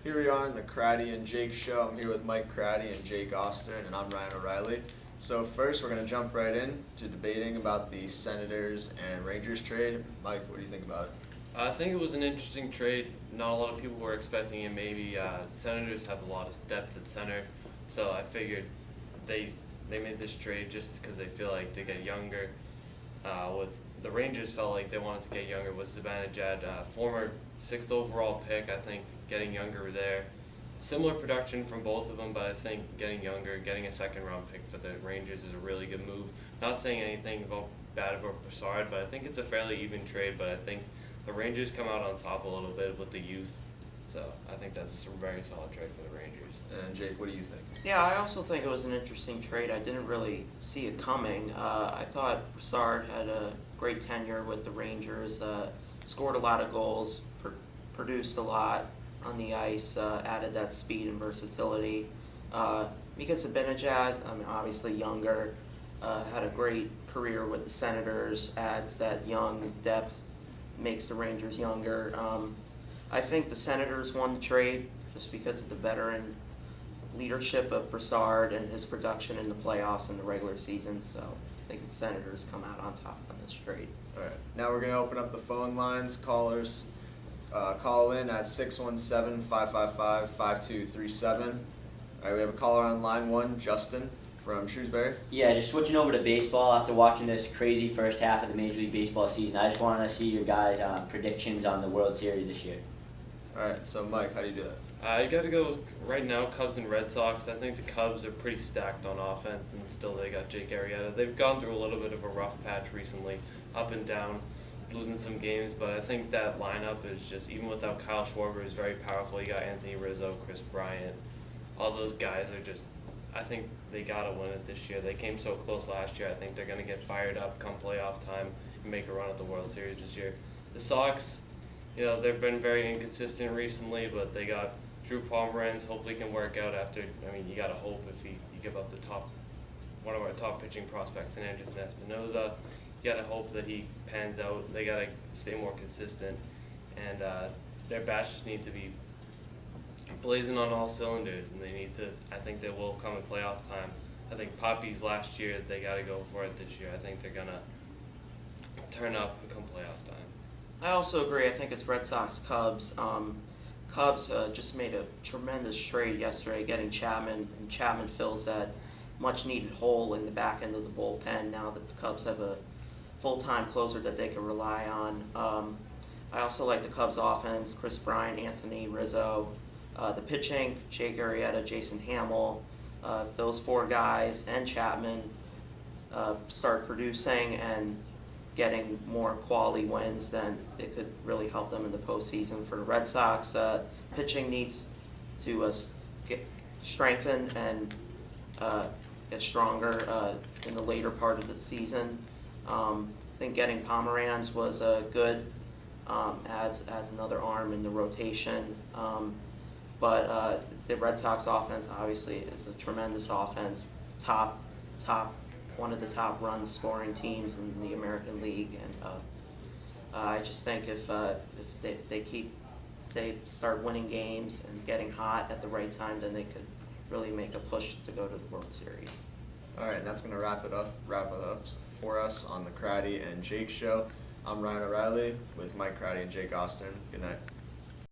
Here we are in the Craddy and Jake show. I'm here with Mike Craddy and Jake Ostern, and I'm Ryan O'Reilly. So first, we're going to jump right in to debating about the Senators and Rangers trade. Mike, what do you think about it? I think it was an interesting trade. Not a lot of people were expecting it. Maybe Senators have a lot of depth at center, so I figured they made this trade just because they feel like they get younger. With the Rangers felt like they wanted to get younger with Zibanejad, former 6th overall pick. I think getting younger there. Similar production from both of them, but I think getting younger, getting a second-round pick for the Rangers is a really good move. Not saying anything bad about Brassard, but I think it's a fairly even trade. But I think the Rangers come out on top a little bit with the youth, so I think that's a very solid trade for the Rangers. And Jake, what do you think? Yeah, I also think it was an interesting trade. I didn't really see it coming. I thought Brassard had a great tenure with the Rangers, scored a lot of goals, produced a lot on the ice, added that speed and versatility. Mika Zibanejad, I mean, obviously younger, had a great career with the Senators, adds that young depth, makes the Rangers younger. I think the Senators won the trade just because of the veteran leadership of Brassard and his production in the playoffs and the regular season. So I think the Senators come out on top on this trade. All right, now we're going to open up the phone lines. Callers, call in at 617-555-5237. All right, we have a caller on line one, Justin from Shrewsbury. Yeah, just switching over to baseball after watching this crazy first half of the Major League Baseball season. I just wanted to see your guys' predictions on the World Series this year. All right, so Mike, how do you do that? I got to go with, right now, Cubs and Red Sox. I think the Cubs are pretty stacked on offense, and still they got Jake Arrieta. They've gone through a little bit of a rough patch recently, up and down, losing some games, but I think that lineup is just, even without Kyle Schwarber, is very powerful. You got Anthony Rizzo, Chris Bryant. All those guys are just, I think they got to win it this year. They came so close last year. I think they're going to get fired up come playoff time and make a run at the World Series this year. The Sox, you know, they've been very inconsistent recently, but they got Drew Pomeranz. Hopefully can work out after, I mean, you got to hope if you give up one of our top pitching prospects in Anderson Espinoza. You got to hope that he pans out. They got to stay more consistent, and their bats just need to be blazing on all cylinders, and they need to, I think they will come in playoff time. I think Poppies last year, they got to go for it this year. I think they're going to turn up and come playoff time. I also agree. I think it's Red Sox Cubs. Cubs just made a tremendous trade yesterday, getting Chapman, and Chapman fills that much-needed hole in the back end of the bullpen now that the Cubs have a full-time closer that they can rely on. I also like the Cubs' offense: Chris Bryant, Anthony Rizzo. The pitching: Jake Arrieta, Jason Hamill. Those four guys and Chapman start producing and getting more quality wins, then it could really help them in the postseason. For the Red Sox, pitching needs to get strengthened and get stronger in the later part of the season. I think getting Pomeranz was good, adds another arm in the rotation. But the Red Sox offense obviously is a tremendous offense, one of the top run scoring teams in the American League, and I just think if they start winning games and getting hot at the right time, then they could really make a push to go to the World Series. All right, and that's going to wrap it up for us on the Craddy and Jake show. I'm Ryan O'Reilly with Mike Craddy and Jake Ostern. Good night.